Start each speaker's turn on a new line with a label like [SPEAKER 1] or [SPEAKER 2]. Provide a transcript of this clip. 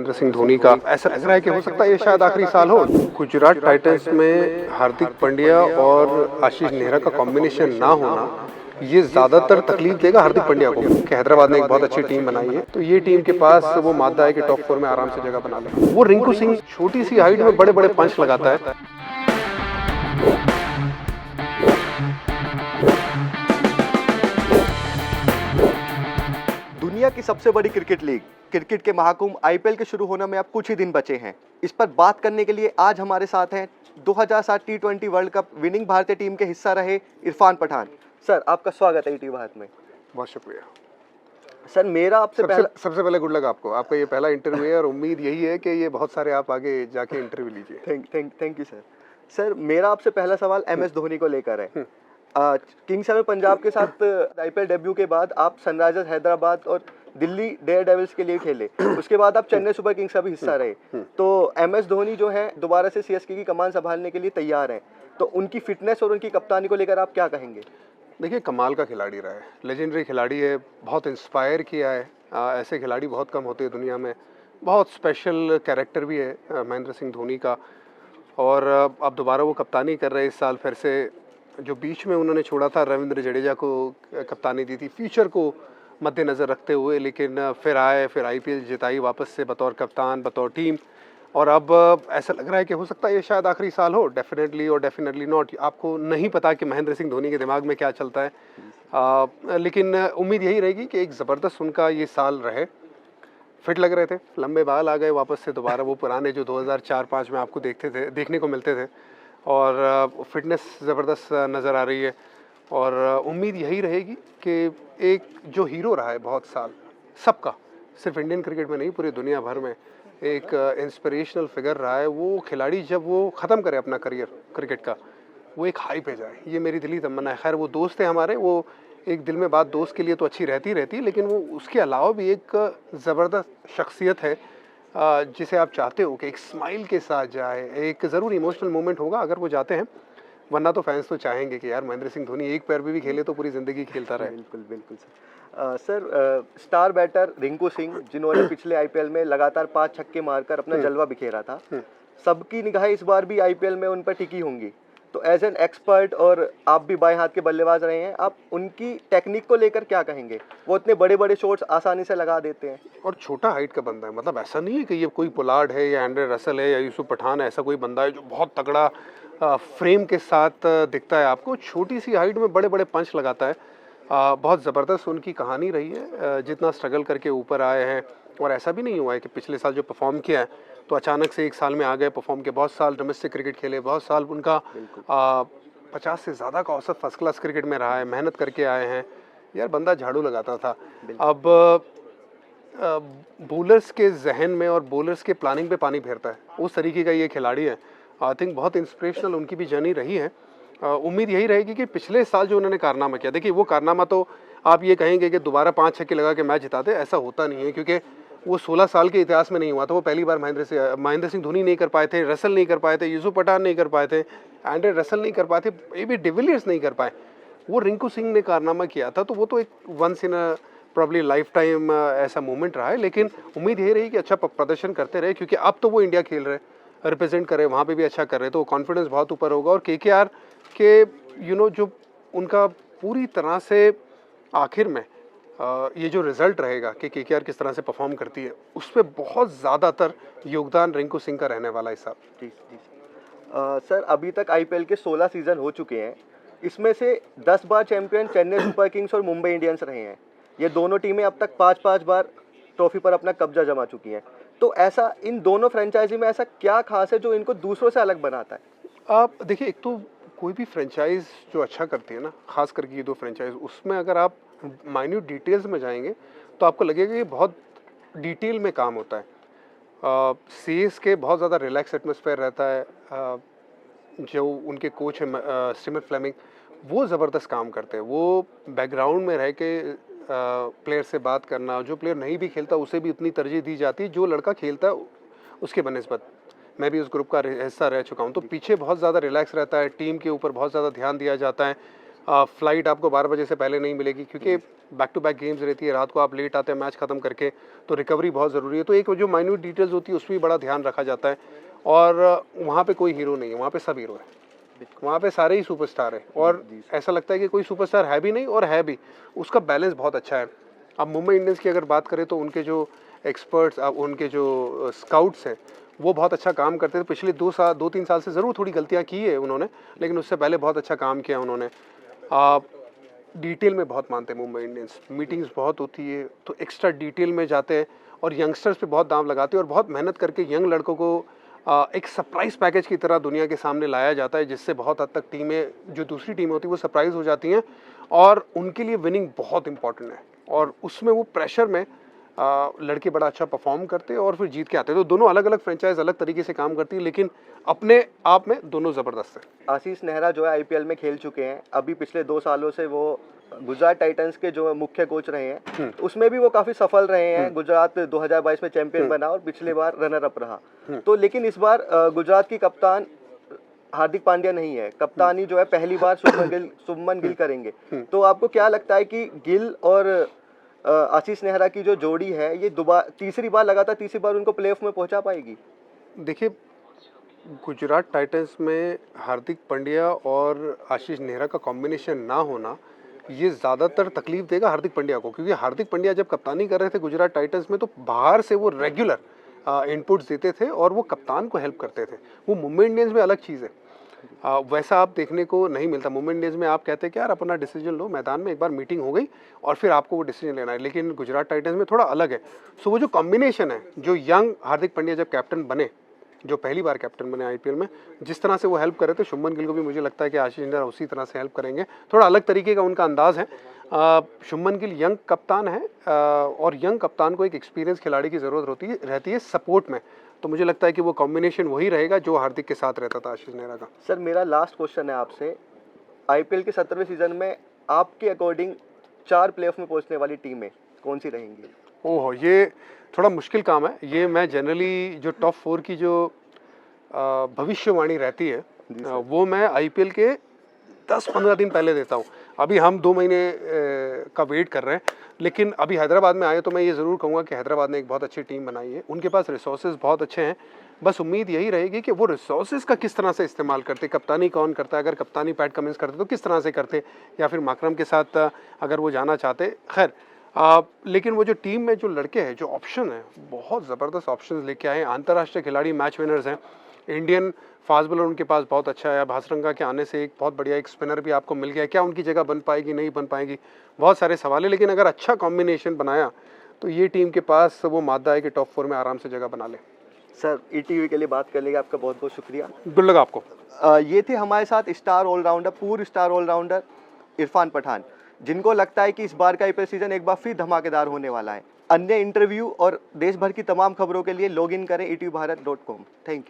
[SPEAKER 1] महेंद्र सिंह धोनी का ऐसा लग रहा है कि हो सकता है ये शायद आखिरी साल हो। गुजरात टाइटंस में हार्दिक पांड्या और आशीष नेहरा का कॉम्बिनेशन ना होना ये ज्यादातर तकलीफ देगा हार्दिक पांड्या को कि हैदराबाद ने एक बहुत अच्छी टीम बनाई है, तो ये टीम के पास वो मादा है कि टॉप 4 में आराम से जगह बना ले। वो रिंकू सिंह छोटी सी हाइट में बड़े बड़े पंच लगाता है।
[SPEAKER 2] दुनिया की सबसे बड़ी क्रिकेट लीग, क्रिकेट के महाकुंभ आईपीएल के शुरू होने में अब कुछ ही दिन बचे हैं। इस पर बात करने के लिए आज हमारे साथ हैं 2007 टी20 वर्ल्ड कप विनिंग भारतीय टीम के हिस्सा रहे इरफान पठान। सर, आपका स्वागत है ईटी भारत में।
[SPEAKER 1] बहुत शुक्रिया
[SPEAKER 2] सर, मेरा आपसे
[SPEAKER 1] सबसे पहले गुड लक आपको। आपका ये पहला इंटरव्यू है और उम्मीद यही है कि ये बहुत सारे आप आगे जाके इंटरव्यू लीजिए।
[SPEAKER 2] Thank you sir. सर, मेरा आपसे पहला सवाल एमएस धोनी को लेकर है। किंग्स इलेवन पंजाब के साथ आईपीएल डेब्यू के बाद आप सनराइजर्स हैदराबाद और दिल्ली डेयर डेविल्स के लिए खेले, उसके बाद आप चेन्नई सुपर किंग्स का भी हिस्सा रहे। तो एमएस धोनी जो है दोबारा से सीएसके की कमान संभालने के लिए तैयार हैं, तो उनकी फिटनेस और उनकी कप्तानी को लेकर आप क्या कहेंगे?
[SPEAKER 1] देखिए, कमाल का खिलाड़ी रहा है, लेजेंडरी खिलाड़ी है, बहुत इंस्पायर किया है। ऐसे खिलाड़ी बहुत कम होते हैं दुनिया में। बहुत स्पेशल कैरेक्टर भी है महेंद्र सिंह धोनी का। और अब दोबारा वो कप्तानी कर रहे हैं इस साल फिर से। जो बीच में उन्होंने छोड़ा था रविंद्र जडेजा को कप्तानी दी थी फ्यूचर को मद्देनज़र रखते हुए, लेकिन फिर आए, फिर आईपीएल जिताई वापस से बतौर कप्तान, बतौर टीम। और अब ऐसा लग रहा है कि हो सकता है ये शायद आखिरी साल हो। डेफिनेटली और डेफिनेटली नॉट। आपको नहीं पता कि महेंद्र सिंह धोनी के दिमाग में क्या चलता है, लेकिन उम्मीद यही रहेगी कि एक ज़बरदस्त उनका ये साल रहे। फिट लग रहे थे, लंबे बाल आ गए वापस से दोबारा, वो पुराने जो 2004-05 में आपको देखने को मिलते थे। और फिटनेस ज़बरदस्त नज़र आ रही है। और उम्मीद यही रहेगी कि एक जो हीरो रहा है बहुत साल सबका, सिर्फ इंडियन क्रिकेट में नहीं पूरी दुनिया भर में एक इंस्पिरेशनल फिगर रहा है, वो खिलाड़ी जब वो ख़त्म करे अपना करियर क्रिकेट का, वो एक हाई पे जाए, ये मेरी दिली तमन्ना है। खैर, वो दोस्त है हमारे, वो एक दिल में बात दोस्त के लिए तो अच्छी रहती है, लेकिन वो उसके अलावा भी एक ज़बरदस्त शख्सियत है जिसे आप चाहते हो कि एक स्माइल के साथ जाए। एक ज़रूर इमोशनल मोमेंट होगा अगर वो जाते हैं, वरना तो फैंस तो चाहेंगे कि यार महेंद्र सिंह धोनी एक पैर पे भी खेले तो पूरी ज़िंदगी खेलता रहे।
[SPEAKER 2] बिल्कुल sir. Star batter Rinku Singh, जिन्होंने पिछले आईपीएल में लगातार 5 छक्के मारकर अपना जलवा बिखेरा था, सबकी निगाहें इस बार भी आईपीएल में उन पर टिकी होंगी। तो एज एन एक्सपर्ट, और आप भी बाएं हाथ के बल्लेबाज रहे हैं, आप उनकी टेक्निक को लेकर क्या कहेंगे? वो इतने बड़े बड़े शॉट्स आसानी से लगा देते हैं
[SPEAKER 1] और छोटा हाइट का बंदा है। मतलब ऐसा नहीं है कि ये कोई पोलार्ड है या एंड्रे रसल है या यूसुफ पठान है, ऐसा कोई बंदा है जो बहुत तगड़ा फ्रेम के साथ दिखता है आपको। छोटी सी हाइट में बड़े बड़े पंच लगाता है। बहुत ज़बरदस्त उनकी कहानी रही है, जितना स्ट्रगल करके ऊपर आए हैं। और ऐसा भी नहीं हुआ है कि पिछले साल जो परफॉर्म किया है तो अचानक से एक साल में आ गए परफॉर्म के। बहुत साल डोमेस्टिक क्रिकेट खेले, बहुत साल उनका 50 से ज़्यादा का औसत फर्स्ट क्लास क्रिकेट में रहा है, मेहनत करके आए हैं। यार, बंदा झाड़ू लगाता था। अब बॉलर्स के जहन में और बॉलर्स के प्लानिंग पे पानी फेरता है, उस तरीके का ये खिलाड़ी है। आई थिंक बहुत इंस्पिरेशनल उनकी भी जर्नी रही है। उम्मीद यही रहेगी कि पिछले साल जो उन्होंने कारनामा किया, देखिए वो कारनामा तो आप ये कहेंगे कि दोबारा 5 छक्के लगा के मैच जिताते, ऐसा होता नहीं है, क्योंकि वो 16 साल के इतिहास में नहीं हुआ था। वो पहली बार महेंद्र सिंह धोनी नहीं कर पाए थे, रसल नहीं कर पाए थे, यूसुफ पठान नहीं कर पाए थे, एंड्रे रसल नहीं कर पाए थे, ए बी डिविलियर्स नहीं कर पाए। वो रिंकू सिंह ने कारनामा किया था, तो वो तो एक once in probably life time ऐसा मोमेंट रहा है। लेकिन उम्मीद यही रही कि अच्छा प्रदर्शन करते रहे, क्योंकि अब तो वो इंडिया खेल रहे, रिप्रेजेंट कर रहे, वहाँ पे भी अच्छा कर रहे, तो कॉन्फिडेंस बहुत ऊपर होगा। और केकेआर के जो उनका पूरी तरह से आखिर में ये जो रिजल्ट रहेगा कि केकेआर किस तरह से परफॉर्म करती है, उस पर बहुत ज़्यादातर योगदान रिंकू सिंह का रहने वाला है साहब।
[SPEAKER 2] जी। सर, अभी तक आईपीएल के 16 सीजन हो चुके हैं, इसमें से 10 बार चैंपियन चेन्नई सुपर किंग्स और मुंबई इंडियंस रहे हैं। ये दोनों टीमें अब तक 5-5 बार ट्रॉफी पर अपना कब्जा जमा चुकी हैं। तो ऐसा इन दोनों फ्रेंचाइजी में ऐसा क्या खास है जो इनको दूसरों से अलग बनाता है?
[SPEAKER 1] आप देखिए, एक तो कोई भी फ्रेंचाइज जो अच्छा करती है ना, खास करके ये 2 फ्रेंचाइज, उसमें अगर आप माइन्यूट डिटेल्स में जाएंगे तो आपको लगेगा कि बहुत डिटेल में काम होता है। सीएसके बहुत ज़्यादा रिलैक्स एटमॉस्फेयर रहता है। जो उनके कोच हैं स्टीवन फ्लेमिंग, वो ज़बरदस्त काम करते हैं। वो बैकग्राउंड में रह के प्लेयर से बात करना, जो प्लेयर नहीं भी खेलता उसे भी उतनी तरजीह दी जाती है जो लड़का खेलता है उसके बनिस्बत। मैं भी उस ग्रुप का हिस्सा रह चुका हूँ, तो पीछे बहुत ज़्यादा रिलैक्स रहता है, टीम के ऊपर बहुत ज़्यादा ध्यान दिया जाता है। फ्लाइट आपको 12 बजे से पहले नहीं मिलेगी, क्योंकि बैक टू बैक गेम्स रहती है, रात को आप लेट आते हैं मैच ख़त्म करके, तो रिकवरी बहुत ज़रूरी है। तो एक जो माइन्यूट डिटेल्स होती है उसमें भी बड़ा ध्यान रखा जाता है। और वहाँ पे कोई हीरो नहीं है, वहाँ पे सब हीरो है, वहाँ पे सारे ही सुपरस्टार है। और ऐसा लगता है कि कोई सुपरस्टार है भी नहीं और है भी, उसका बैलेंस बहुत अच्छा है। अब मुंबई इंडियंस की अगर बात करें तो उनके जो एक्सपर्ट्स, अब उनके जो स्काउट्स हैं वो बहुत अच्छा काम करते थे। पिछले 2-3 साल से ज़रूर थोड़ी गलतियाँ की है उन्होंने, लेकिन उससे पहले बहुत अच्छा काम किया उन्होंने। डिटेल में बहुत मानते हैं मुंबई इंडियंस, मीटिंग्स बहुत होती है तो एक्स्ट्रा डिटेल में जाते हैं और यंगस्टर्स पे बहुत दांव लगाते हैं और बहुत मेहनत करके यंग लड़कों को एक सरप्राइज पैकेज की तरह दुनिया के सामने लाया जाता है, जिससे बहुत हद तक टीमें, जो दूसरी टीमें होती है वो सरप्राइज हो जाती हैं और उनके लिए विनिंग बहुत इंपॉर्टेंट है। और उसमें वो प्रेशर में लड़के बड़ा अच्छा परफॉर्म करते हैं और फिर जीत के आते हैं। तो दोनों अलग अलग फ्रेंचाइज अलग तरीके से काम करती है, लेकिन अपने आप में दोनों ज़बरदस्त है।
[SPEAKER 2] आशीष नेहरा जो है आईपीएल में खेल चुके हैं, अभी पिछले 2 सालों से वो गुजरात टाइटंस के जो मुख्य कोच रहे हैं, उसमें भी वो काफी सफल रहे हैं। गुजरात 2022 में चैंपियन बना और पिछले बार रनर अप रहा। तो लेकिन इस बार गुजरात की कप्तान हार्दिक पांड्या नहीं है, कप्तानी जो है पहली बार शुभमन गिल करेंगे। तो आपको क्या लगता है कि गिल और आशीष नेहरा की जो जोड़ी है ये तीसरी बार उनको प्लेऑफ में पहुंचा पाएगी?
[SPEAKER 1] देखिए, गुजरात टाइटंस में हार्दिक पांड्या और आशीष नेहरा का कॉम्बिनेशन ना होना ये ज़्यादातर तकलीफ देगा हार्दिक पांड्या को, क्योंकि हार्दिक पांड्या जब कप्तानी कर रहे थे गुजरात टाइटंस में तो बाहर से वो रेगुलर इनपुट्स देते थे और वो कप्तान को हेल्प करते थे। वो मुंबई इंडियंस में अलग चीज़ है, वैसा आप देखने को नहीं मिलता। मुंबई इंडियंस में आप कहते हैं कि यार अपना डिसीजन लो, मैदान में एक बार मीटिंग हो गई और फिर आपको वो डिसीजन लेना है, लेकिन गुजरात टाइटंस में थोड़ा अलग है। सो वो जो कॉम्बिनेशन है, जो यंग हार्दिक पांड्या जब कैप्टन बने, जो पहली बार कैप्टन बने आईपीएल में, जिस तरह से वो हेल्प कर रहे थे, शुभमन गिल को भी मुझे लगता है कि आशीष नेहरा उसी तरह से हेल्प करेंगे। थोड़ा अलग तरीके का उनका अंदाज है। शुभमन गिल यंग कप्तान है और यंग कप्तान को एक एक्सपीरियंस खिलाड़ी की ज़रूरत रहती है सपोर्ट में। तो मुझे लगता है कि वो कॉम्बिनेशन वही रहेगा जो हार्दिक के साथ रहता था आशीष नेहरा का।
[SPEAKER 2] सर मेरा लास्ट क्वेश्चन है आपसे, आईपीएल के 17वें सीजन में आपके अकॉर्डिंग 4 प्लेऑफ में पहुंचने वाली टीमें कौन सी रहेंगी?
[SPEAKER 1] ओहो, ये थोड़ा मुश्किल काम है। ये मैं जनरली जो टॉप 4 की जो भविष्यवाणी रहती है वो मैं आईपीएल के 10-15 दिन पहले देता हूँ। अभी हम 2 महीने का वेट कर रहे हैं, लेकिन अभी हैदराबाद में आए तो मैं ये ज़रूर कहूँगा कि हैदराबाद ने एक बहुत अच्छी टीम बनाई है, उनके पास रिसोर्सेज बहुत अच्छे हैं। बस उम्मीद यही रहेगी कि वो रिसोर्सेज का किस तरह से इस्तेमाल करते, कप्तानी कौन करता है, अगर कप्तानी पैट कमिंस करते तो किस तरह से करते, या फिर माकरम के साथ अगर वो जाना चाहते। खैर, लेकिन वो जो टीम में जो लड़के हैं, जो ऑप्शन है, बहुत ज़बरदस्त ऑप्शन लेके आए हैं। अंतर्राष्ट्रीय खिलाड़ी, मैच विनर्स हैं। इंडियन फास्ट बॉलर उनके पास बहुत अच्छा है। अब हासरंगा के आने से एक बहुत बढ़िया एक स्पिनर भी आपको मिल गया है। क्या उनकी जगह बन पाएगी, नहीं बन पाएगी, बहुत सारे सवाल है, लेकिन अगर अच्छा कॉम्बिनेशन बनाया तो ये टीम के पास वो मादा है कि टॉप 4 में आराम से जगह बना ले।
[SPEAKER 2] सर ईटीवी के लिए बात करने के लिए आपका बहुत बहुत शुक्रिया।
[SPEAKER 1] गुड लक आपको।
[SPEAKER 2] ये थे हमारे साथ पूर्व स्टार ऑलराउंडर इरफान पठान, जिनको लगता है कि इस बार का आईपीएल सीजन एक बार फिर धमाकेदार होने वाला है। अन्य इंटरव्यू और देश भर की तमाम खबरों के लिए लॉग इन करें etvbharat.com। Thank you.